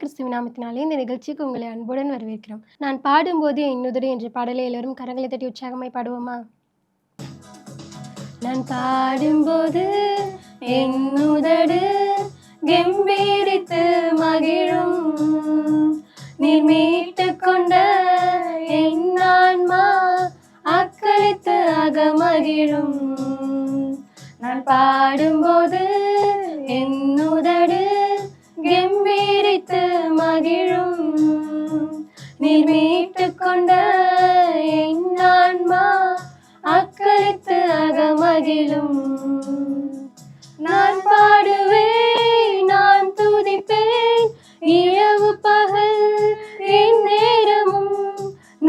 கிறிஸ்துவின் நாமத்தினாலே இந்த நிகழ்ச்சிக்கு உங்களை அன்புடன் வரவேற்கிறோம். நான் பாடும்போது என்னுதடு என்ற பாடலை எல்லோரும் கரங்களை தட்டி உற்சாகமாய் பாடுவோமா? நான் பாடும்போது என்னுதடு கெம்பீரித்து மகிழும், நீர் மீட்டு கொண்ட என் ஆன்மா அக்களித்து அகமகிழும். நான் பாடும்போது என்னுதடு கெம்பீரித்து மகிழும், நீர் மீட்டு கொண்ட என் ஆன்மா அக்களித்து அகமகிழும். நான் பாடுவேன், நான் துதிப்பேன், இரவு பகல் என் நேரமும்.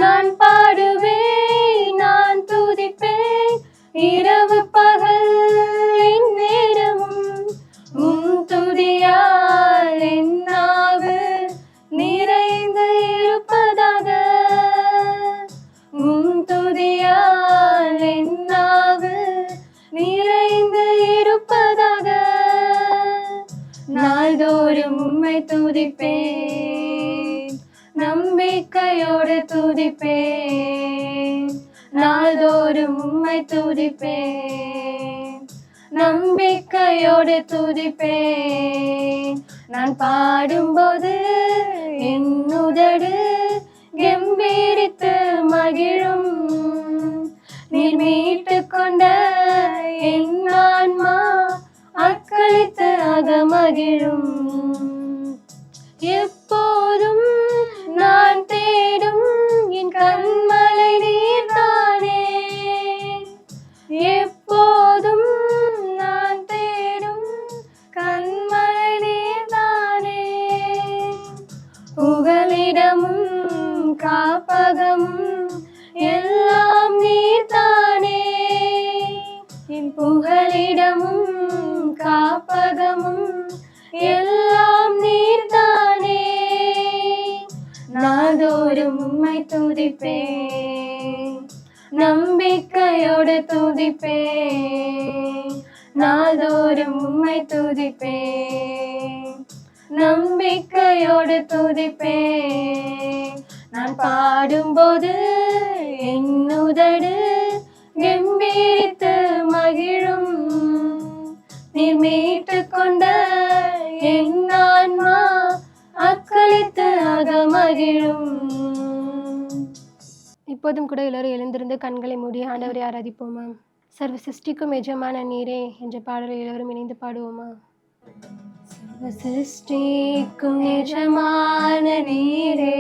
நான் பாடுவேன், நான் துதிப்பேன், இரவு பகல் என் நேரமும். துதியால் என் நாவு நிறைந்து இருப்பதாக, துதியால் என் நாவு நிறைந்து இருப்பதாக. நாள்தோறும் உம்மை துதிப்பேன், நம்பிக்கையோடு துதிப்பேன். நாள்தோறும் உம்மை துதிப்பேன், நம்பிக்கையோடு துதிப்பேன். நான் பாடும்போது என்னுதடு கெம்பீரித்து மகிழும், நீர் மீட்டு கொண்ட என் ஆன்மா அக்களித்து அகமகிழும். எப்போதும் நான் தேடும் என் கண்மலை நீர்தானே, எப்போதும் நான் தேடும் கண்மலை நீர்தானே. புகலிடமும் காப்பகமும் எல்லாம் நீர்தானே, என் புகலிடமும் காப்பகமும் எல்லாம் நீர்தானே. நாள்தோறும் உம்மை துதிப்பேன், நம்பிக்கையோடு துதிப்பேன். நாள்தோறும் உம்மை துதிப்பேன், நம்பிக்கையோடு துதிப்பேன். நான் பாடும்போது என்னுதடு கெம்பீரித்து மகிழும், நீர் மீட்டு கொண்ட என் ஆன்மா அக்களித்து அகமகிழும். இப்போதும் கூட எல்லாரும் எழுந்திருந்து கண்களை மூடி ஆண்டவரை ஆராதிப்போமா? சர்வ சிருஷ்டிக்கும் எஜமான நீரே என்ற பாடலை எல்லோரும் இணைந்து பாடுவோமா? சர்வ சிருஷ்டிக்கும் எஜமான நீரே,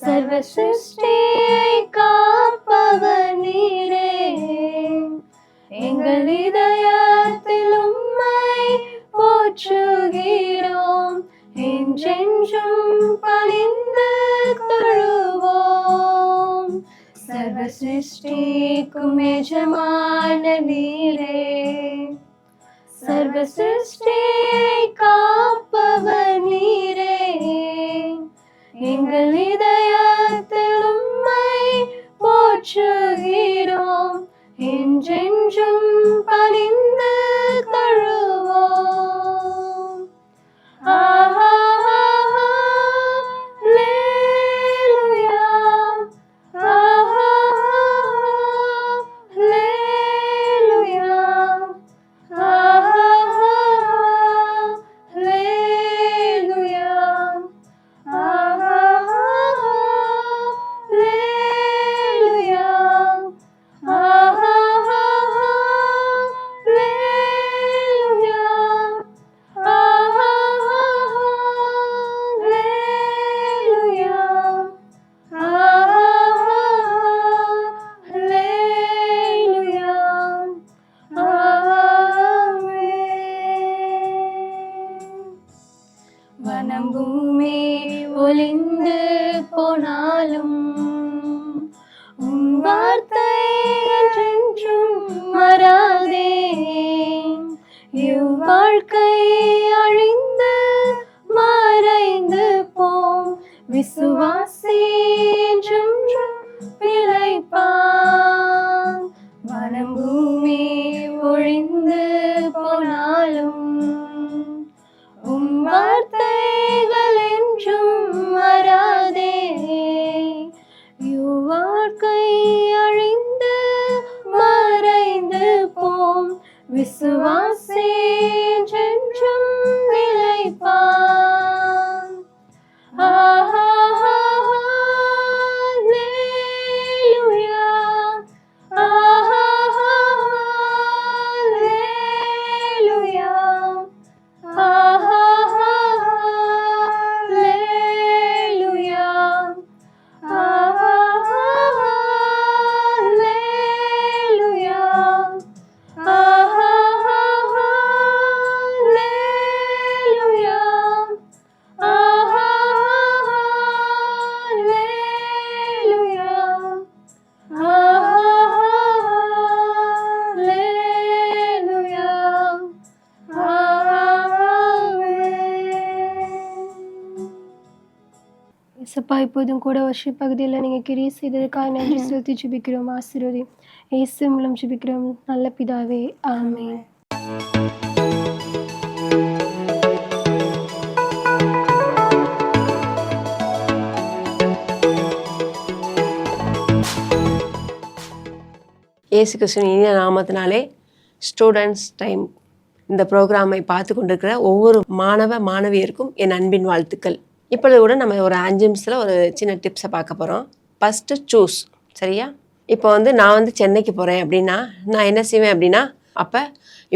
சர்வ சிருஷ்டியை காப்பவர் நீரே. எங்கள் இதயத்தில் உம்மை போற்றுகிறோம், என்றென்றும் பணிந்து தொழுவோம். சர்வ சிருஷ்டிக்கும் எஜமான நீரே, சர்வ சிருஷ்டியை காப்பவர் நீரே. எங்கள் இதயத்தில் உம்மை போற்றுகிறோம், என்றென்றும் பணிந்து தொழுவோம். ஆஹா அல்லேலூயா, ஆஹா அல்லேலூயா, ஆஹா அல்லேலூயா, ஆஹா அல்லேலூயா, ஆஹா அல்லேலூயா, ஆஹா அல்லேலூயா, ஆஹா அல்லேலூயா, ஆமென். வனம் பூமி ஒளிந்து போனாலும் உம் வார்த்தை என்றென்றும் மாறாதே. இவ்வாழ்க்கை அழிந்து மறைந்து போம், விசுவாசி என்றென்றும் பிழைப்பான். வனம் பூமி ஒழிந்து போனாலும் உம் வார்த்தை சப்பா இப்போதும் கூட வர்ஷிப் பகுதியில் நீங்கள் கிரியை செய்ததுக்காக நன்றி செலுத்தி ஜெபிக்கிறோம். ஆசீர்வதி இயேசு மூலம் ஜெபிக்கிறோம் நல்ல பிதாவே, ஆமென். இயேசு கிறிஸ்துவின் இனிய நாமத்தினாலே ஸ்டூடெண்ட்ஸ் டைம் இந்த ப்ரோக்ராமை பார்த்து கொண்டிருக்கிற ஒவ்வொரு மாணவ மாணவியருக்கும் என் அன்பின் வாழ்த்துக்கள். இப்பொழுது கூட நம்ம ஒரு 5 நிமிஷத்தில் ஒரு சின்ன டிப்ஸை பார்க்க போகிறோம். ஃபஸ்ட்டு சூஸ், சரியா? இப்போ நான் சென்னைக்கு போகிறேன் அப்படின்னா நான் என்ன செய்வேன் அப்படின்னா, அப்போ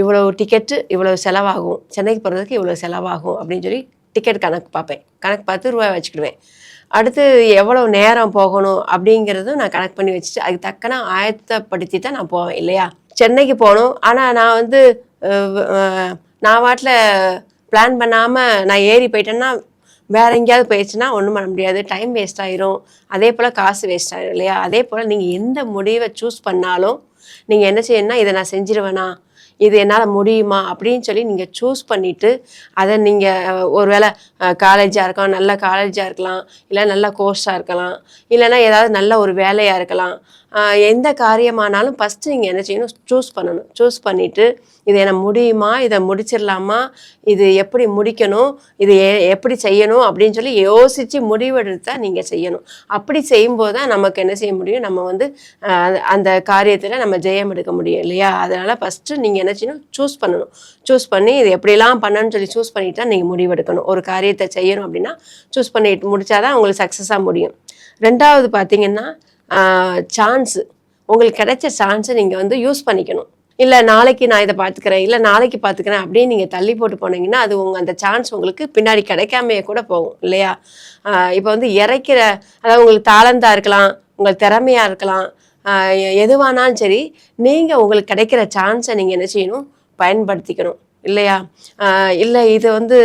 இவ்வளோ டிக்கெட்டு இவ்வளோ செலவாகும், சென்னைக்கு போகிறதுக்கு இவ்வளோ செலவாகும் அப்படின்னு சொல்லி டிக்கெட் கணக்கு பார்ப்பேன். கணக்கு பார்த்து ரூபாய் வச்சுக்கிடுவேன். அடுத்து எவ்வளோ நேரம் போகணும் அப்படிங்கிறதும் நான் கணக்கு பண்ணி வச்சுட்டு அதுக்கு தக்கன ஆயத்தப்படுத்தி தான் நான் போவேன் இல்லையா? சென்னைக்கு போகணும், ஆனால் நான் வாட்டில் பிளான் பண்ணாமல் நான் ஏறி போயிட்டேன்னா வேறு எங்கேயாவது போயிடுச்சுன்னா ஒன்றும் பண்ண முடியாது, டைம் வேஸ்ட் ஆயிரும், அதே போல் காசு வேஸ்ட் ஆயிரும் இல்லையா? அதே போல் நீங்கள் எந்த முடிவை சூஸ் பண்ணாலும் நீங்கள் என்ன செய்யணும்னா, இதை நான் செஞ்சிருவேனா, இது என்னால் முடியுமா அப்படின்னு சொல்லி நீங்கள் சூஸ் பண்ணிவிட்டு அதை நீங்கள் ஒரு வேளை காலேஜாக இருக்கலாம், நல்ல காலேஜாக இருக்கலாம், இல்லை நல்ல கோர்ஸாக இருக்கலாம், இல்லைன்னா ஏதாவது நல்ல ஒரு வேலையாக இருக்கலாம். எந்த காரியமானாலும் ஃபஸ்ட்டு நீங்கள் என்ன செய்யணும், சூஸ் பண்ணணும். சூஸ் பண்ணிவிட்டு இது என்ன முடியுமா, இதை முடிச்சிடலாமா, இது எப்படி முடிக்கணும், இது எப்படி செய்யணும் அப்படின்னு சொல்லி யோசித்து முடிவெடுத்தா நீங்கள் செய்யணும். அப்படி செய்யும்போது தான் நமக்கு என்ன செய்ய முடியும், நம்ம அந்த காரியத்தில் நம்ம ஜெயம் எடுக்க முடியும் இல்லையா? அதனால் ஃபஸ்ட்டு நீங்கள் என்ன செய்யணும், சூஸ் பண்ணணும். சூஸ் பண்ணி இது எப்படிலாம் பண்ணணும்னு சொல்லி சூஸ் பண்ணிவிட்டு தான் நீங்கள் முடிவெடுக்கணும். ஒரு காரியத்தை செய்யணும் அப்படின்னா சூஸ் பண்ணிட்டு முடித்தாதான் உங்களுக்கு சக்ஸஸாக முடியும். ரெண்டாவது பார்த்தீங்கன்னா சான்ஸு, உங்களுக்கு கிடைச்ச சான்ஸை நீங்கள் யூஸ் பண்ணிக்கணும். இல்லை நாளைக்கு நான் இதை பார்த்துக்கிறேன், இல்லை நாளைக்கு பார்த்துக்கிறேன் அப்படின்னு நீங்கள் தள்ளி போட்டு போனீங்கன்னா அது அந்த சான்ஸ் உங்களுக்கு பின்னாடி கிடைக்காமையே கூட போகும் இல்லையா? இப்போ அதாவது உங்களுக்கு தாளந்தாக இருக்கலாம், உங்களுக்கு திறமையாக இருக்கலாம், எதுவானாலும் சரி, நீங்கள் உங்களுக்கு கிடைக்கிற சான்ஸை நீங்கள் என்ன செய்யணும், பயன்படுத்திக்கணும் இல்லையா? இல்லை இது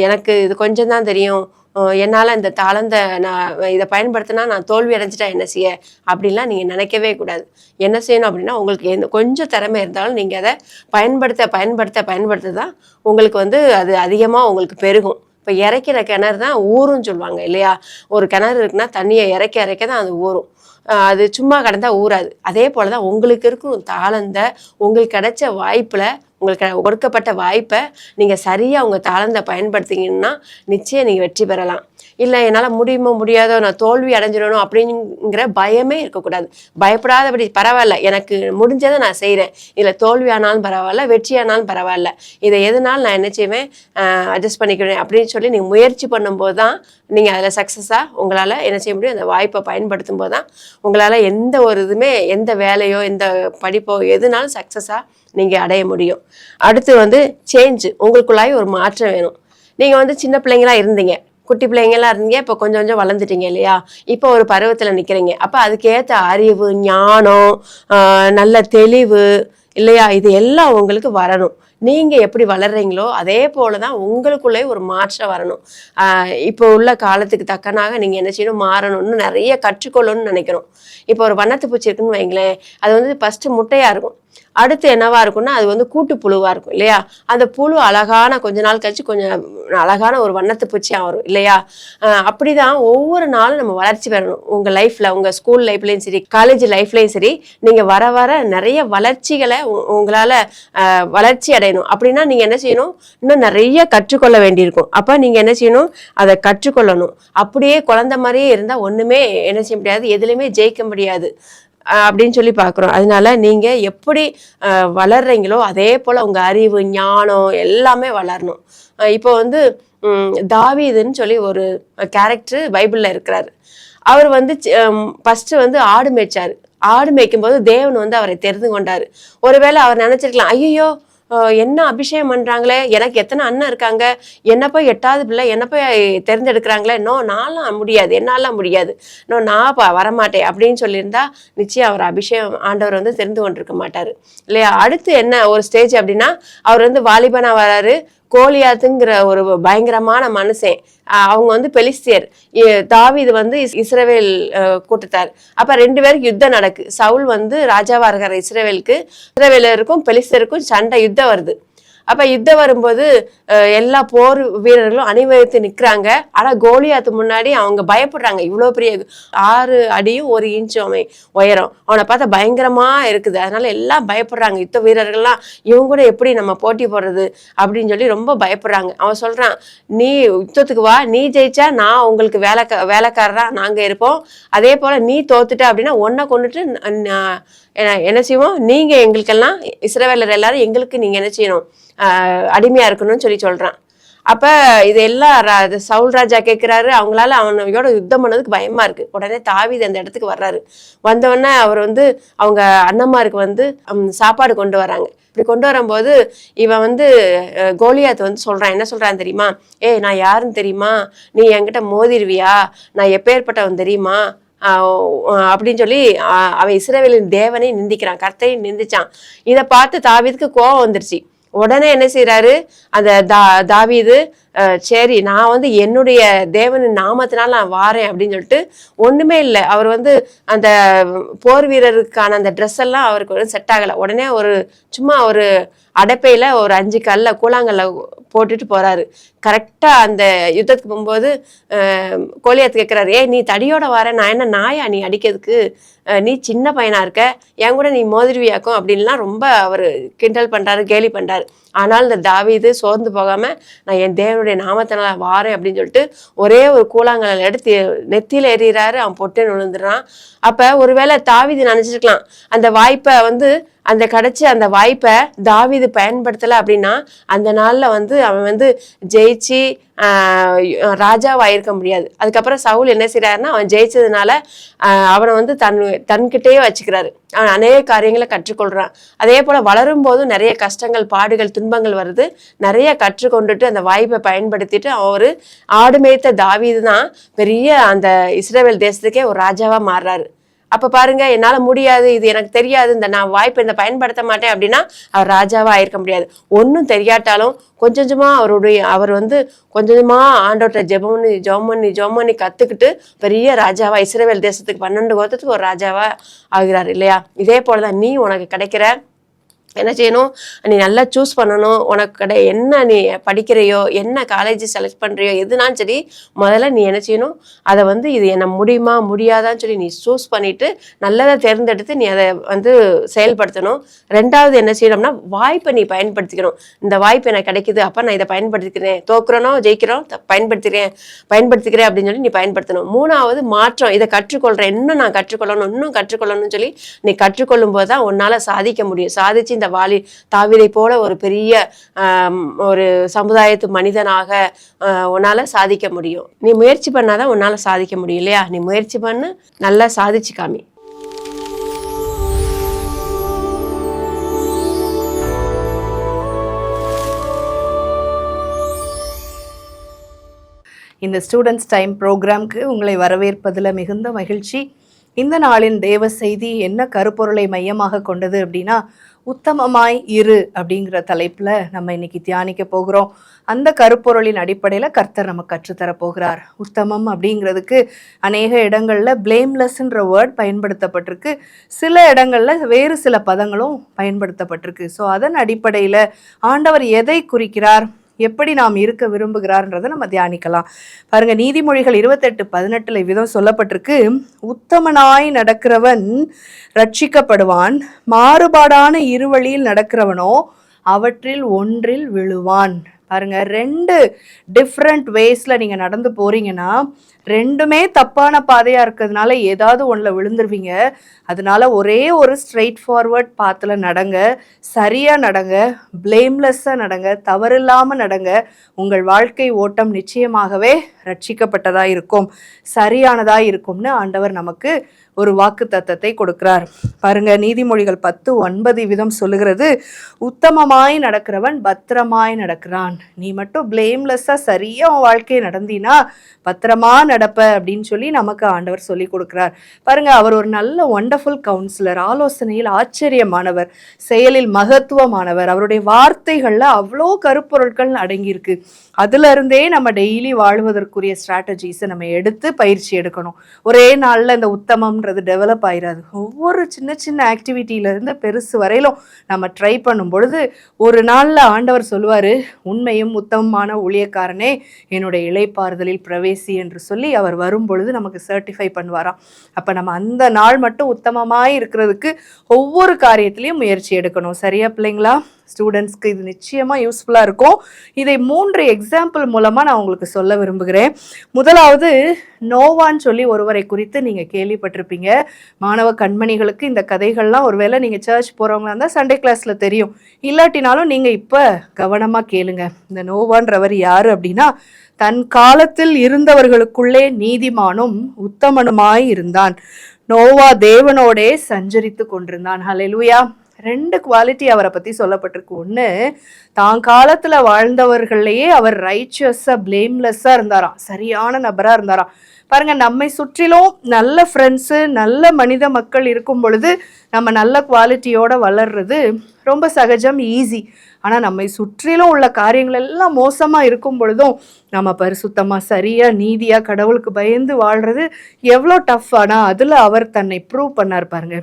எனக்கு இது கொஞ்சம் தான் தெரியும், என்னால் இந்த தாளந்தை நான் இதை பயன்படுத்தினா நான் தோல்வி அடைஞ்சிட்டா என்ன செய்ய அப்படின்லாம் நீங்கள் நினைக்கவே கூடாது. என்ன செய்யணும் அப்படின்னா, உங்களுக்கு கொஞ்சம் திறமை இருந்தாலும் நீங்கள் அதை பயன்படுத்த தான் உங்களுக்கு அது அதிகமாக உங்களுக்கு பெருகும். இப்போ இறைக்கிற கிணறு தான் ஊறுன்னு சொல்லுவாங்க இல்லையா? ஒரு கிணறு இருக்குன்னா தண்ணியை இறைக்க தான் அது ஊறும், அது சும்மா கிடந்தா ஊறாது. அதே போல் தான் உங்களுக்கு இருக்கும் தாளந்தை, உங்களுக்கு கிடைச்ச வாய்ப்பில், உங்களுக்கு கொடுக்கப்பட்ட வாய்ப்பை நீங்கள் சரியாக உங்கள் தாளந்தை பயன்படுத்திங்கன்னா நிச்சயம் நீங்கள் வெற்றி பெறலாம். இல்லை என்னால் முடியுமோ முடியாதோ, நான் தோல்வி அடைஞ்சிடணும் அப்படிங்கிற பயமே இருக்கக்கூடாது. பயப்படாதபடி பரவாயில்ல, எனக்கு முடிஞ்சதை நான் செய்கிறேன், இதில் தோல்வி ஆனாலும் பரவாயில்ல, வெற்றி ஆனாலும் பரவாயில்ல, இதை எதனாலும் நான் என்ன செய்வேன், அட்ஜஸ்ட் பண்ணிக்கிறேன் அப்படின்னு சொல்லி நீங்கள் முயற்சி பண்ணும்போது தான் நீங்கள் அதில் சக்ஸஸாக உங்களால் என்ன செய்ய முடியும், அந்த வாய்ப்பை பயன்படுத்தும் போது தான் உங்களால் எந்த ஒரு இதுவுமே, எந்த வேலையோ எந்த படிப்போ எதுனாலும் சக்ஸஸாக நீங்கள் அடைய முடியும். அடுத்து சேஞ்சு, உங்களுக்குள்ளாய் ஒரு மாற்றம் வேணும். நீங்கள் சின்ன பிள்ளைங்களா இருந்தீங்க, குட்டி பிள்ளைங்களாம் இருந்தீங்க, இப்போ கொஞ்சம் கொஞ்சம் வளர்ந்துட்டீங்க இல்லையா? இப்போ ஒரு பருவத்தில் நிற்கிறீங்க. அப்போ அதுக்கேற்ற அறிவு, ஞானம், நல்ல தெளிவு இல்லையா, இது எல்லாம் உங்களுக்கு வரணும். நீங்கள் எப்படி வளர்றீங்களோ அதே போல தான் உங்களுக்குள்ளே ஒரு மாற்றம் வரணும். இப்போ உள்ள காலத்துக்கு தக்கனாக நீங்கள் என்ன செய்யணும், மாறணும்னு நிறைய கற்றுக்கொள்ளணும்னு நினைக்கிறோம். இப்போ ஒரு வண்ணத்து பூச்சி இருக்குன்னு வைங்களேன், அது ஃபஸ்ட்டு முட்டையாக இருக்கும், அடுத்து என்னவா இருக்கும்னா அது கூட்டு புழுவாக இருக்கும் இல்லையா? அந்த புழு அழகான கொஞ்ச நாள் கழிச்சு கொஞ்சம் அழகான ஒரு வண்ணத்து பூச்சியாக வரும் இல்லையா? அப்படிதான் ஒவ்வொரு நாளும் நம்ம வளர்ச்சி பெறணும். உங்கள் லைஃப்பில், உங்கள் ஸ்கூல் லைஃப்லையும் சரி, காலேஜ் லைஃப்லையும் சரி, நீங்கள் வர நிறைய வளர்ச்சிகளை உங்களால் வளர்ச்சி அடையணும். அப்படின்னா நீங்கள் என்ன செய்யணும், இன்னும் நிறைய கற்றுக்கொள்ள வேண்டியிருக்கும். அப்போ நீங்கள் என்ன செய்யணும், அதை கற்றுக்கொள்ளணும். அப்படியே குழந்தை மாதிரியே இருந்தால் ஒன்றுமே என்ன செய்ய முடியாது, எதுலையுமே ஜெயிக்க முடியாது அப்படின்னு சொல்லி பார்க்குறோம். அதனால நீங்கள் எப்படி வளர்றீங்களோ அதே போல் உங்கள் அறிவு, ஞானம் எல்லாமே வளரணும். இப்போ தாவீதுன்னு சொல்லி ஒரு கேரக்டர் பைபிளில் இருக்கிறார். அவர் ஃபஸ்ட்டு ஆடு மேய்ச்சார். ஆடு மேய்க்கும் போது தேவன் அவரை தெரிந்து கொண்டார். ஒருவேளை அவர் நினச்சிருக்கலாம், ஐயோ என்ன அபிஷேகம் பண்ணுறாங்களே, எனக்கு எத்தனை அண்ணன் இருக்காங்க, என்ன போய் 8வது பிள்ளை என்ன போய் தெரிஞ்செடுக்கிறாங்களே, நான்லாம் முடியாது, என்னாலாம் முடியாது, நான் வரமாட்டேன் அப்படின்னு சொல்லியிருந்தா நிச்சயம் அவர் அபிஷேகம் ஆண்டவர் தெரிந்து கொண்டிருக்க மாட்டார் இல்லையா? அடுத்து என்ன ஒரு ஸ்டேஜ் அப்படின்னா, அவர் வாலிபனாக வராரு. கோலியாத்துங்கிற ஒரு பயங்கரமான மனுஷன், அவங்க பெலிஸ்தியர், தாவீது இஸ்ரவேல் கூட்டத்தார். அப்ப 2 பேருக்கு யுத்தம் நடக்கு. சவுல் ராஜாவா இருக்கிற இஸ்ரவேலுக்கும் பெலிஸ்தியருக்கும் சண்டை, யுத்தம் வருது. அப்ப யுத்தம் வரும்போது எல்லா போர் வீரர்களும் அணிவகுத்து நிக்கிறாங்க. ஆனா கோலியாத்து முன்னாடி அவங்க பயப்படுறாங்க. இவ்வளவு பெரிய 6 அடியும் 1 இன்ச் அவன் உயரம், அவனை பார்த்தா பயங்கரமா இருக்குது. அதனால எல்லாம் பயப்படுறாங்க. யுத்த வீரர்கள்லாம் இவங்க கூட எப்படி நம்ம போட்டி போடுறது அப்படின்னு சொல்லி ரொம்ப பயப்படுறாங்க. அவன் சொல்றான், நீ யுத்தத்துக்கு வா, நீ ஜெயிச்சா நான் உங்களுக்கு வேலைக்காரரா நாங்க இருப்போம், அதே போல நீ தோத்துட்ட அப்படின்னா ஒன்னை கொண்டுட்டு என்ன செய்வோம், நீங்க எங்களுக்கெல்லாம் இஸ்ரவேலர் எல்லாரும் எங்களுக்கு நீங்க என்ன செய்யணும், அடிமையா இருக்கணும்னு சொல்றான். அப்ப இது எல்லாம் சவுல் ராஜா கேட்கிறாரு. அவங்களால அவனோட யுத்தம் பண்ணதுக்கு பயமா இருக்கு. உடனே தாவீது அந்த இடத்துக்கு வர்றாரு. வந்தவொடனே அவர் அவங்க அண்ணன்மாருக்கு சாப்பாடு கொண்டு வராங்க. இப்படி கொண்டு வரும்போது இவன் கோலியாத் சொல்றான். என்ன சொல்றான் தெரியுமா, ஏய் நான் யாருன்னு தெரியுமா, நீ என்கிட்ட மோதிருவியா, நான் எப்பேற்பட்டவன் தெரியுமா அப்படின்னு சொல்லி அவன் இஸ்ரவேலின் தேவனை நிந்திக்கிறான், கர்த்தரையும் நிந்திச்சான். இதை பார்த்து தாவீதுக்கு கோபம் வந்துருச்சு. உடனே என்ன செய்யறாரு அந்த தாவீது, சரி நான் என்னுடைய தேவனின் நாமத்தினால நான் வாரேன் அப்படின்னு சொல்லிட்டு ஒண்ணுமே இல்லை. அவர் அந்த போர் வீரருக்கான அந்த ட்ரெஸ் எல்லாம் அவருக்கு செட் ஆகலை. உடனே சும்மா ஒரு அடைப்பையில ஒரு 5 கல்ல கூழாங்கல்ல போட்டுட்டு போறாரு. கரெக்டா அந்த யுத்தத்துக்கு போகும்போது கோலியாத் கேட்கிறாரு, ஏய் நீ தடியோட வர, நான் என்ன நாயா நீ அடிக்கிறதுக்கு, நீ சின்ன பையனா இருக்க, என் கூட நீ மோதிருவியாக்கும் அப்படின்லாம் ரொம்ப அவர் கிண்டல் பண்றாரு, கேலி பண்றாரு. ஆனால் இந்த தாவீது சோர்ந்து போகாம, நான் என் தேவனுடைய நாமத்தினால வாரேன் அப்படின்னு சொல்லிட்டு ஒரே ஒரு கூழாங்கல்ல எடுத்து நெத்தியில எறிகிறாரு. அவன் பொட்டு விழுந்துடுறான். அப்ப ஒருவேளை தாவீது நினைச்சிருக்கலாம், அந்த வாய்ப்பை அந்த கிடைச்சி அந்த வாய்ப்பை தாவீது பயன்படுத்தலை அப்படின்னா அந்த நாள்ல அவன் ஜெயிச்சு ராஜாவாயிருக்க முடியாது. அதுக்கப்புறம் சவுல் என்ன செய்யறாருன்னா, அவன் ஜெயிச்சதுனால அவனை தன்கிட்டயே வச்சுக்கிறாரு. அவன் அநேக காரியங்களை கற்றுக்கொள்றான். அதே போல வளரும் போதும் நிறைய கஷ்டங்கள், பாடுகள், துன்பங்கள் வருது. நிறைய கற்றுக்கொண்டுட்டு அந்த வாய்ப்பை பயன்படுத்திட்டு அவரு ஆடு மேய்த்த தாவீது தான் பெரிய அந்த இஸ்ரவேல் தேசத்துக்கே ஒரு ராஜாவா மாறுறாரு. அப்ப பாருங்க, என்னால முடியாது, இது எனக்கு தெரியாது, நான் வாய்ப்பை பயன்படுத்த மாட்டேன் அப்படின்னா அவர் ராஜாவா ஆயிருக்க முடியாது. ஒன்னும் தெரியாட்டாலும் கொஞ்சமா அவர் கொஞ்சமா ஆண்டவர்கிட்ட ஜெபம் பண்ணி கத்துக்கிட்டு பெரிய ராஜாவா, இஸ்ரவேல் தேசத்துக்கு 12 கோத்திரத்துக்கு ஒரு ராஜாவா ஆகிறார் இல்லையா? இதே போலதான் நீ உனக்கு கிடைக்கிற என்ன செய்யணும், நீ நல்லா சூஸ் பண்ணணும். உனக்கு என்ன நீ படிக்கிறையோ, என்ன காலேஜ் செலக்ட் பண்றியோ, எதுனாலும் சரி, முதல்ல நீ என்ன செய்யணும், அதை இது என்ன முடியுமா முடியாதான்னு சொல்லி நீ சூஸ் பண்ணிட்டு நல்லதை தேர்ந்தெடுத்து நீ அதை செயல்படுத்தணும். 2வது என்ன செய்யணும்னா, வாய்ப்பை நீ பயன்படுத்திக்கணும். இந்த வாய்ப்பு எனக்கு கிடைக்குது, அப்ப நான் இதை பயன்படுத்திக்கிறேன், தோக்குறனோ ஜெயிக்கிறோம் பயன்படுத்திக்கிறேன் அப்படின்னு சொல்லி நீ பயன்படுத்தணும். 3வது மாற்றம், இதை கற்றுக்கொள்றேன், இன்னும் நான் இன்னும் கற்றுக்கொள்ளணும்னு சொல்லி நீ கற்றுக்கொள்ளும் போதுதான் உன்னால சாதிக்க முடியும். சாதிச்சு தாவீதை போல ஒரு பெரிய ஒரு சமுதாயத்து மனிதனாக உன்னால சாதிக்க முடியும். நீ முயற்சி பண்ணாதான் உன்னால சாதிக்க முடியும் இல்லையா? நீ முயற்சி பண்ணு, நல்லா சாதிச்சு காமி. இந்த ஸ்டூடெண்ட்ஸ் டைம் ப்ரோக்ராம்க்கு உங்களை வரவேற்பதில் மிகுந்த மகிழ்ச்சி. இந்த நாளின் தேவ செய்தி என்ன கருப்பொருளை மையமாக கொண்டது அப்படின்னா, உத்தமமாய் இரு அப்படிங்கிற தலைப்பில் நம்ம இன்னைக்கு தியானிக்க போகிறோம். அந்த கருப்பொருளின் அடிப்படையில் கர்த்தர் நமக்கு கற்றுத்தர போகிறார். உத்தமம் அப்படிங்கிறதுக்கு அநேக இடங்களில் பிளேம்லெஸ்ன்ற வேர்ட் பயன்படுத்தப்பட்டிருக்கு, சில இடங்களில் வேறு சில பதங்களும் பயன்படுத்தப்பட்டிருக்கு. ஸோ அதன் அடிப்படையில் ஆண்டவர் எதை குறிக்கிறார், எப்படி நாம் இருக்க விரும்புகிறார்ன்றதை நம்ம தியானிக்கலாம். பாருங்க, நீதிமொழிகள் 28:18 இவ்விதம் சொல்லப்பட்டிருக்கு, உத்தமனாய் நடக்கிறவன் ரட்சிக்கப்படுவான், மாறுபாடான இருவழியில் நடக்கிறவனோ அவற்றில் ஒன்றில் விழுவான். பாருங்க, 2 டிஃப்ரெண்ட் வேஸ்ல நீங்க நடந்து போறீங்கன்னா 2மே தப்பான பாதையா இருக்கிறதுனால ஏதாவது ஒன்றுல விழுந்துருவீங்க. அதனால ஒரே ஒரு ஸ்ட்ரெயிட் ஃபார்வர்ட் பாத்துல நடங்க, சரியா நடங்க, பிளேம்லெஸ்ஸா நடங்க, தவறில்லாம நடங்க. உங்கள் வாழ்க்கை ஓட்டம் நிச்சயமாகவே ரட்சிக்கப்பட்டதா இருக்கும், சரியானதா இருக்கும்னு ஆண்டவர் நமக்கு ஒரு வாக்கு தத்தத்தை கொடுக்கிறார். பாருங்க, நீதிமொழிகள் 10:9 விதம் சொல்லுகிறது, உத்தமமாய் நடக்கிறவன் பத்திரமாய் நடக்கிறான். நீ மட்டும் பிளேம்லெஸ்ஸா சரியா உன் வாழ்க்கையை நடந்தினா பத்திரமா நடப்ப அப்படின்னு சொல்லி நமக்கு ஆண்டவர் சொல்லி கொடுக்கிறார். பாருங்க, அவர் ஒரு நல்ல ஒண்டர்ஃபுல் கவுன்சிலர், ஆலோசனையில் ஆச்சரியமானவர், செயலில் மகத்துவமானவர். அவருடைய வார்த்தைகள்ல அவ்வளோ கருப்பொருட்கள் அடங்கியிருக்கு. அதுல இருந்தே நம்ம டெய்லி வாழ்வதற்குரிய ஸ்ட்ராட்டஜிஸை நம்ம எடுத்து பயிற்சி எடுக்கணும். ஒரே நாள்ல இந்த உத்தமம்ன்ற குணம்ன்றது டெவலப் ஆயிடாது. ஒவ்வொரு சின்ன சின்ன ஆக்டிவிட்டியிலேருந்து பெருசு வரையிலும் நம்ம ட்ரை பண்ணும் பொழுது ஒரு நாளில் ஆண்டவர் சொல்லுவார், உண்மையும் உத்தமமான ஊழியக்காரனே என்னுடைய இளைப்பாறுதலில் பிரவேசி என்று சொல்லி அவர் வரும் பொழுது நமக்கு சர்டிஃபை பண்ணுவாராம். அப்போ நம்ம அந்த நாள் மட்டும் உத்தமமாய் இருக்கிறதுக்கு ஒவ்வொரு காரியத்திலையும் முயற்சி எடுக்கணும். சரியா பிள்ளைங்களா? ஸ்டூடெண்ட்ஸ்க்கு இது நிச்சயமாக யூஸ்ஃபுல்லாக இருக்கும். இதை 3 எக்ஸாம்பிள் மூலமாக நான் உங்களுக்கு சொல்ல விரும்புகிறேன். முதலாவது, நோவான்னு சொல்லி ஒருவரை குறித்து நீங்கள் கேள்விப்பட்டிருப்பீங்க. மாணவ கண்மணிகளுக்கு இந்த கதைகள்லாம் ஒருவேளை நீங்கள் சர்ச் போகிறவங்களா இருந்தால் சண்டே கிளாஸில் தெரியும். இல்லாட்டினாலும் நீங்கள் இப்போ கவனமாக கேளுங்க. இந்த நோவான்றவர் யார் அப்படின்னா, தன் காலத்தில் இருந்தவர்களுக்குள்ளே நீதிமானும் உத்தமனுமாய் இருந்தான். நோவா தேவனோடே சஞ்சரித்து கொண்டிருந்தான். ஹல்லேலூயா. 2 குவாலிட்டி அவரை பற்றி சொல்லப்பட்டிருக்கு. ஒன்று, தான் காலத்தில் வாழ்ந்தவர்களையே அவர் ரைச்சியஸாக பிளேம்லெஸ்ஸாக இருந்தாராம், சரியான நபராக இருந்தாராம். பாருங்கள், நம்மை சுற்றிலும் நல்ல ஃப்ரெண்ட்ஸு நல்ல மனித மக்கள் இருக்கும் பொழுது நம்ம நல்ல குவாலிட்டியோடு வளர்றது ரொம்ப சகஜம், ஈஸி. ஆனால் நம்மை சுற்றிலும் உள்ள காரியங்கள் எல்லாம் மோசமாக இருக்கும் பொழுதும் நம்ம பரிசுத்தமாக சரியாக நீதியாக கடவுளுக்கு பயந்து வாழ்கிறது எவ்வளோ டஃப். ஆனால் அதில் அவர் தன்னை ப்ரூவ் பண்ணார் பாருங்க.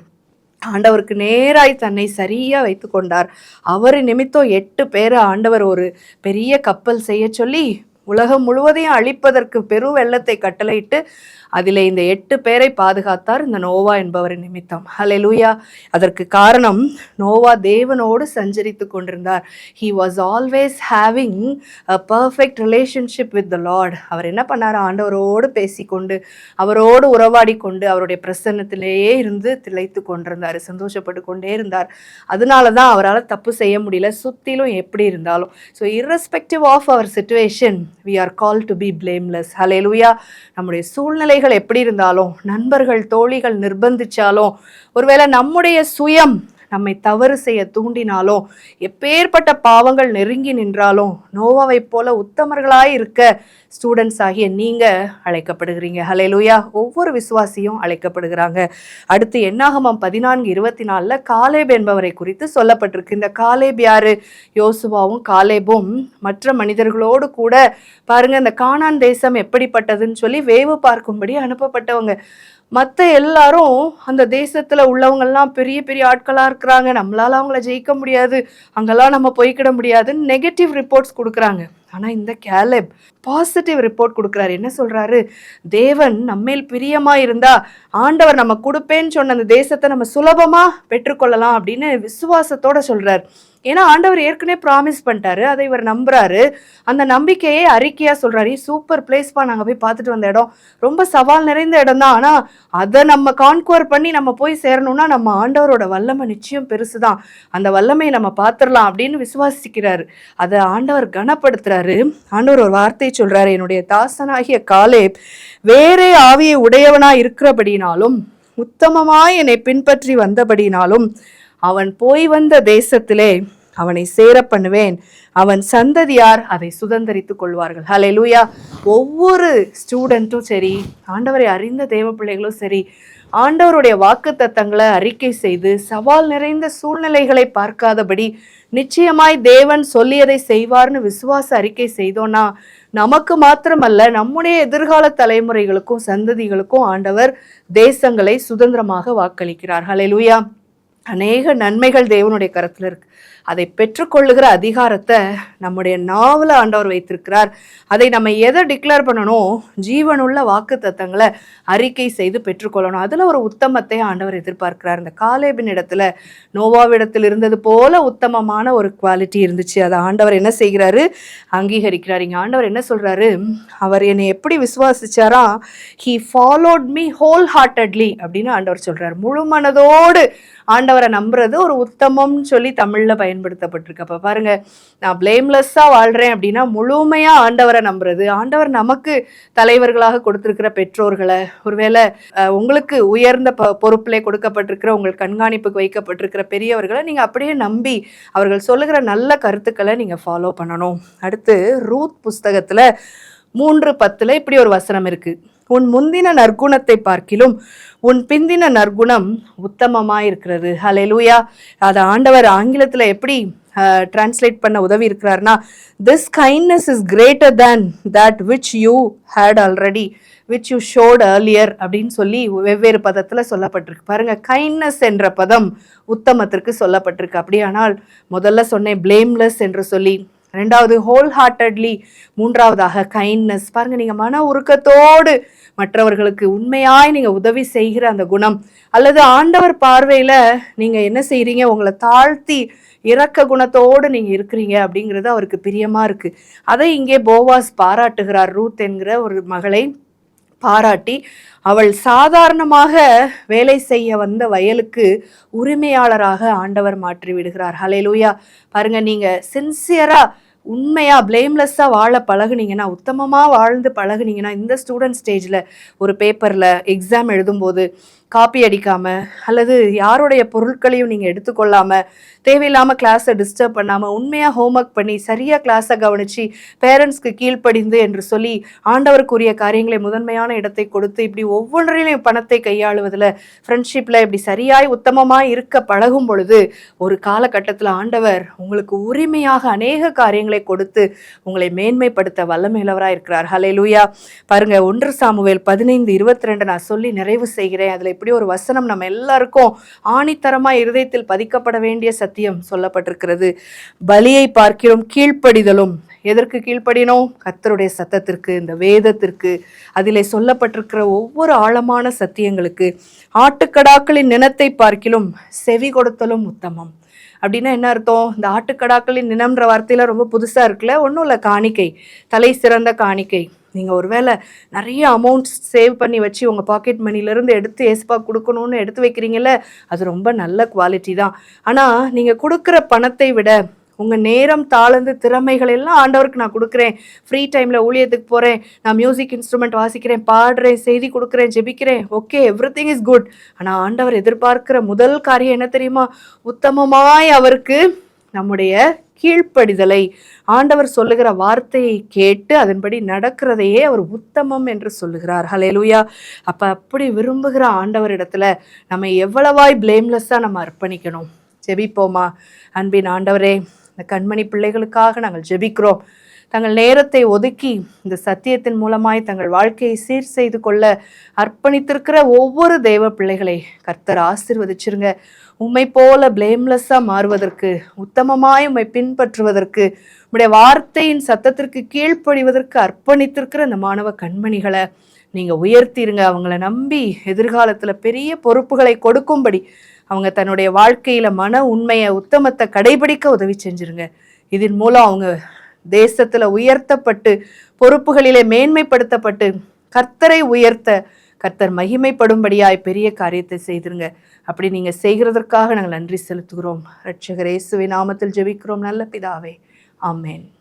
ஆண்டவருக்கு நேராய் தன்னை சரியாக வைத்து கொண்டார். அவர் நிமித்தம் 8 பேரை ஆண்டவர் ஒரு பெரிய கப்பல் செய்ய சொல்லி உலகம் முழுவதையும் அழிப்பதற்கு பெரு வெள்ளத்தை கட்டளையிட்டு அதில் இந்த 8 பேரை பாதுகாத்தார், இந்த நோவா என்பவர் நிமித்தம். ஹல்லேலூயா. அதற்கு காரணம், நோவா தேவனோடு சஞ்சரித்து கொண்டிருந்தார். He was always having a perfect relationship with the lord. அவர் என்ன பண்ணார்? ஆண்டவரோடு பேசிக்கொண்டு அவரோடு உறவாடி கொண்டு அவருடைய பிரசன்னத்திலேயே இருந்து திளைத்து கொண்டிருந்தார், சந்தோஷப்பட்டு கொண்டே இருந்தார். அதனால தான் அவரால் தப்பு செய்ய முடியல, சுற்றிலும் எப்படி இருந்தாலும். So irrespective of our situation we are called to be blameless. Hallelujah. நம்முடைய சூழ்நிலைகள் எப்படி இருந்தாலும், நண்பர்கள் தோழிகள் நிர்பந்திச்சாலும், ஒருவேளை நம்முடைய சுயம் நம்மை தவறு செய்ய தூண்டினாலும், எப்பேற்பட்ட பாவங்கள் நெருங்கி நின்றாலும், நோவாவை போல உத்தமர்களாய் இருக்க ஸ்டூடெண்ட்ஸ் ஆகிய நீங்கள் அழைக்கப்படுகிறீங்க. ஹல்லேலூயா. ஒவ்வொரு விசுவாசியும் அழைக்கப்படுகிறாங்க. அடுத்து என்னாகமம் 14:24 காலேப் என்பவரை குறித்து சொல்லப்பட்டிருக்கு. இந்த காலேப் யாரு? யோசுவாவும் காலேபும் மற்ற மனிதர்களோடு கூட பாருங்க இந்த கானான் தேசம் எப்படிப்பட்டதுன்னு சொல்லி வேவு பார்க்கும்படி அனுப்பப்பட்டவங்க. மற்ற எல்லாரும் அந்த தேசத்தில் உள்ளவங்கெல்லாம் பெரிய பெரிய ஆட்களாக இருக்கிறாங்க, நம்மளால் அவங்கள ஜெயிக்க முடியாது, அங்கெல்லாம் நம்ம போய்க்கிட முடியாதுன்னு நெகட்டிவ் ரிப்போர்ட்ஸ் கொடுக்குறாங்க. ஆனால் இந்த காலேப் பாசிட்டிவ் ரிப்போர்ட் கொடுக்குறாரு. என்ன சொல்கிறாரு? தேவன் நம்மேல் பிரியமாக இருந்தால் ஆண்டவர் நம்ம கொடுப்பேன்னு சொன்ன அந்த தேசத்தை நம்ம சுலபமாக பெற்றுக்கொள்ளலாம் அப்படின்னு விசுவாசத்தோடு சொல்கிறார். ஏன்னா ஆண்டவர் ஏற்கனவே ப்ராமிஸ் பண்ணிட்டாரு, அதை இவர் நம்புறாரு. அந்த நம்பிக்கையே அறிக்கையாக சொல்கிறாரு. சூப்பர் பிளேஸ்ப்பா, நாங்கள் போய் பார்த்துட்டு வந்த இடம் ரொம்ப சவால் நிறைந்த இடம் தான், ஆனால் அதை நம்ம கான்குவர் பண்ணி நம்ம போய் சேரணும்னா நம்ம ஆண்டவரோட வல்லமை நிச்சயம் பெருசு தான், அந்த வல்லமையை நம்ம பார்த்துடலாம் அப்படின்னு விசுவாசிக்கிறாரு. அதை ஆண்டவர் கனப்படுத்துறாரு. ஆண்டவர் ஒரு வார்த்தை சொல்றாரு, என்னுடைய தாசனாகிய காலேப் வேறே ஆவியை உடையவனாய் இருக்கிறபடினாலும் உத்தமமாய் என்னை பின்பற்றி வந்தபடினாலும் அவன் போய் வந்த தேசத்திலே அவனை சேர பண்ணுவேன், அவன் சந்ததியார் அதை சுதந்தரித்துக் கொள்வார்கள். ஹல்லேலூயா. ஒவ்வொரு ஸ்டூடெண்ட்டும் சரி, ஆண்டவரை அறிந்த தேவ பிள்ளைகளும் சரி, ஆண்டவருடைய வாக்கு தத்தங்களை அறிக்கை செய்து சவால் நிறைந்த சூழ்நிலைகளை பார்க்காதபடி நிச்சயமாய் தேவன் சொல்லியதை செய்வார்னு விசுவாச அறிக்கை செய்தோன்னா நமக்கு மாத்திரமல்ல, நம்முடைய எதிர்கால தலைமுறைகளுக்கும் சந்ததிகளுக்கும் ஆண்டவர் தேசங்களை சுதந்திரமாக வாக்களிக்கிறார். ஹல்லேலூயா. அநேக நன்மைகள் தேவனுடைய கரத்தில் இருக்கு. அதை பெற்றுக்கொள்ளுகிற அதிகாரத்தை நம்முடைய நாவல ஆண்டவர் வைத்திருக்கிறார். அதை நம்ம எதை டிக்ளேர் பண்ணணும்? ஜீவனுள்ள வாக்கு தத்தங்களை அறிக்கை செய்து பெற்றுக்கொள்ளணும். அதில் ஒரு உத்தமத்தை ஆண்டவர் எதிர்பார்க்கிறார். இந்த காலேபின் இடத்துல நோவாவிடத்தில் இருந்தது போல உத்தமமான ஒரு குவாலிட்டி இருந்துச்சு. அதை ஆண்டவர் என்ன செய்கிறாரு? அங்கீகரிக்கிறார். இங்கே ஆண்டவர் என்ன சொல்றாரு? அவர் என்னை எப்படி விசுவாசிச்சாரா? He followed me wholeheartedly அப்படின்னு ஆண்டவர் சொல்றாரு. முழு மனதோடு ஆண்டவரை நம்புறது ஒரு உத்தமம்னு சொல்லி தமிழில் பயன்படுத்தப்பட்டிருக்கு. அப்போ பாருங்க, நான் பிளேம்லெஸ்ஸாக வாழ்கிறேன் அப்படின்னா முழுமையாக ஆண்டவரை நம்புறது. ஆண்டவர் நமக்கு தலைவர்களாக கொடுத்துருக்கிற பெற்றோர்களை, ஒருவேளை உங்களுக்கு உயர்ந்த பொறுப்பிலே கொடுக்கப்பட்டிருக்கிற உங்கள் கண்காணிப்புக்கு வைக்கப்பட்டிருக்கிற பெரியவர்களை நீங்கள் அப்படியே நம்பி அவர்கள் சொல்லுகிற நல்ல கருத்துக்களை நீங்கள் ஃபாலோ பண்ணணும். அடுத்து ரூத் புஸ்தகத்தில் 3:10 இப்படி ஒரு வசனம் இருக்குது. உன் முந்தின நற்குணத்தை பார்க்கிலும் உன் பிந்தின நற்குணம் உத்தமமாயிருக்கிறது. ஹல்லேலூயா. அதை ஆண்டவர் ஆங்கிலத்துல எப்படி டிரான்ஸ்லேட் பண்ண உதவி இருக்கிறார்னா, this kindness is greater than that which you had already, which you showed earlier அப்படின்னு சொல்லி வெவ்வேறு பதத்துல சொல்லப்பட்டிருக்கு. பாருங்க, கைண்ட்னஸ் என்ற பதம் உத்தமத்திற்கு சொல்லப்பட்டிருக்கு. அப்படியானால் முதல்ல சொன்னேன் blameless என்று சொல்லி, ரெண்டாவது ஹோல் ஹார்ட்டட்லி, மூன்றாவதாக கைண்ட்னஸ். பாருங்க, நீங்க மன உருக்கத்தோடு மற்றவர்களுக்கு உண்மையாய் நீங்க உதவி செய்கிற அந்த குணம், அல்லது ஆண்டவர் பார்வையில நீங்க என்ன செய்றீங்க, உங்களை தாழ்த்தி இரக்க குணத்தோடு நீங்க இருக்கிறீங்க அப்படிங்கிறது அவருக்கு பிரியமா இருக்கு. அதை இங்கே போவாஸ் பாராட்டுகிறார். ரூத் என்கிற ஒரு மகளை பாராட்டி, அவள் சாதாரணமாக வேலை செய்ய வந்த வயலுக்கு உரிமையாளராக ஆண்டவர் மாற்றி விடுகிறார். ஹல்லேலூயா. பாருங்க, நீங்க சின்சியரா உண்மையா பிளேம்லெஸ்ஸா வாழ பழகுனீங்கன்னா, உத்தமமா வாழ்ந்து பழகுனீங்கன்னா, இந்த ஸ்டூடெண்ட் ஸ்டேஜ்ல ஒரு பேப்பர்ல எக்ஸாம் எழுதும்போது காப்பி அடிக்காம, அல்லது யாருடைய பொருட்களையும் நீங்க எடுத்துக்கொள்ளாம, தேவையில்லாம கிளாஸை டிஸ்டர்ப் பண்ணாம, உண்மையா ஹோம்ஒர்க் பண்ணி சரியா கிளாஸை கவனிச்சு பேரண்ட்ஸ்க்கு கீழ்ப்படிந்து என்று சொல்லி ஆண்டவருக்குரிய காரியங்களை முதன்மையான இடத்தை கொடுத்து, இப்படி ஒவ்வொன்றிலையும் பணத்தை கையாளுவதில், ஃப்ரெண்ட்ஷிப்ல இப்படி சரியாய் உத்தமமாய் இருக்க பழகும் பொழுது ஒரு காலகட்டத்தில் ஆண்டவர் உங்களுக்கு உரிமையாக அநேக காரியங்களை கொடுத்து உங்களை மேன்மைப்படுத்த வல்லமையுள்ளவராக இருக்கிறார். ஹல்லேலூயா. பாருங்க, 1 சாமுவேல் 15:22 நான் சொல்லி நிறைவு செய்கிறேன். அதுல இப்படி ஒரு வசனம் நம்ம எல்லாருக்கும் ஆணித்தரமா இருதயத்தில் பதிக்கப்பட வேண்டிய சத்தியம் சொல்லப்பட்டிருக்கிறது. பலியை பார்க்கிறோம் கீழ்ப்படிதலும். எதற்கு கீழ்ப்படினோம்? கர்த்தருடைய சத்தத்திற்கு, இந்த வேதத்திற்கு, அதிலே சொல்லப்பட்டிருக்கிற ஒவ்வொரு ஆழமான சத்தியங்களுக்கு. ஆட்டுக்கடாக்களின் நினத்தை பார்க்கிலும் செவி கொடுத்தலும் உத்தமம். அப்படின்னா என்ன அர்த்தம்? இந்த ஆட்டுக்கடாக்களின் நினம்ன்ற வார்த்தையில ரொம்ப புதுசா இருக்குல்ல. ஒன்றும் இல்லை, காணிக்கை, தலை சிறந்த காணிக்கை. நீங்கள் ஒருவேளை நிறைய அமௌண்ட்ஸ் சேவ் பண்ணி வச்சு உங்கள் பாக்கெட் மணிலேருந்து எடுத்து ஏசப்பா கொடுக்கணும்னு எடுத்து வைக்கிறீங்கல்ல, அது ரொம்ப நல்ல குவாலிட்டி தான். ஆனால் நீங்கள் கொடுக்குற பணத்தை விட உங்கள் நேரம், தாளந்து, திறமைகள் எல்லாம் ஆண்டவருக்கு நான் கொடுக்குறேன், ஃப்ரீ டைமில் ஊழியத்துக்கு போகிறேன், நான் மியூசிக் இன்ஸ்ட்ருமெண்ட் வாசிக்கிறேன், பாடுறேன், செய்தி கொடுக்குறேன், ஜெபிக்கிறேன், ஓகே, எவ்ரிதிங் இஸ் குட். ஆனால் ஆண்டவர் எதிர்பார்க்கிற முதல் காரியம் என்ன தெரியுமா? உத்தமமாய் அவருக்கு நம்முடைய கீழ்ப்படிதலை, ஆண்டவர் சொல்லுகிற வார்த்தையை கேட்டு அதன்படி நடக்கிறதையே அவர் உத்தமம் என்று சொல்லுகிறார். ஹல்லேலூயா. அப்படி விரும்புகிற ஆண்டவரிடத்துல நம்ம எவ்வளவாய் பிளேம்லெஸ்ஸாக நம்ம அர்ப்பணிக்கணும். ஜெபிப்போமா? அன்பின் ஆண்டவரே, இந்த கண்மணி பிள்ளைகளுக்காக நாங்கள் ஜெபிக்கிறோம். தங்கள் நேரத்தை ஒதுக்கி இந்த சத்தியத்தின் மூலமாய் தங்கள் வாழ்க்கையை சீர் செய்து கொள்ள அர்ப்பணித்திருக்கிற ஒவ்வொரு தெய்வ பிள்ளைகளை கர்த்தர் ஆசீர்வதிச்சிருங்க. உம்மை போல பிளேம்லெஸ்ஸாக மாறுவதற்கு, உத்தமமாய் உம்மை பின்பற்றுவதற்கு, உம்முடைய வார்த்தையின் சத்தத்திற்கு கீழ்ப்படிவதற்கு அர்ப்பணித்திருக்கிற இந்த மாணவ கண்மணிகளை நீங்கள் உயர்த்திருங்க. அவங்கள நம்பி எதிர்காலத்தில் பெரிய பொறுப்புகளை கொடுக்கும்படி அவங்க தன்னுடைய வாழ்க்கையில் மன உண்மையை, உத்தமத்தை கடைபிடிக்க உதவி செஞ்சிருங்க. இதன் மூலம் அவங்க தேசத்துல உயர்த்தப்பட்டு பொறுப்புகளிலே மேன்மைப்படுத்தப்பட்டு கர்த்தரை உயர்த்த, கர்த்தர் மகிமைப்படும்படியாய் பெரிய காரியத்தை செய்திருங்க. அப்படி நீங்க செய்கிறதற்காக நாங்கள் நன்றி செலுத்துகிறோம். இரட்சகர் இயேசுவின் நாமத்தில் ஜெபிக்கிறோம் நல்ல பிதாவே, ஆமென்.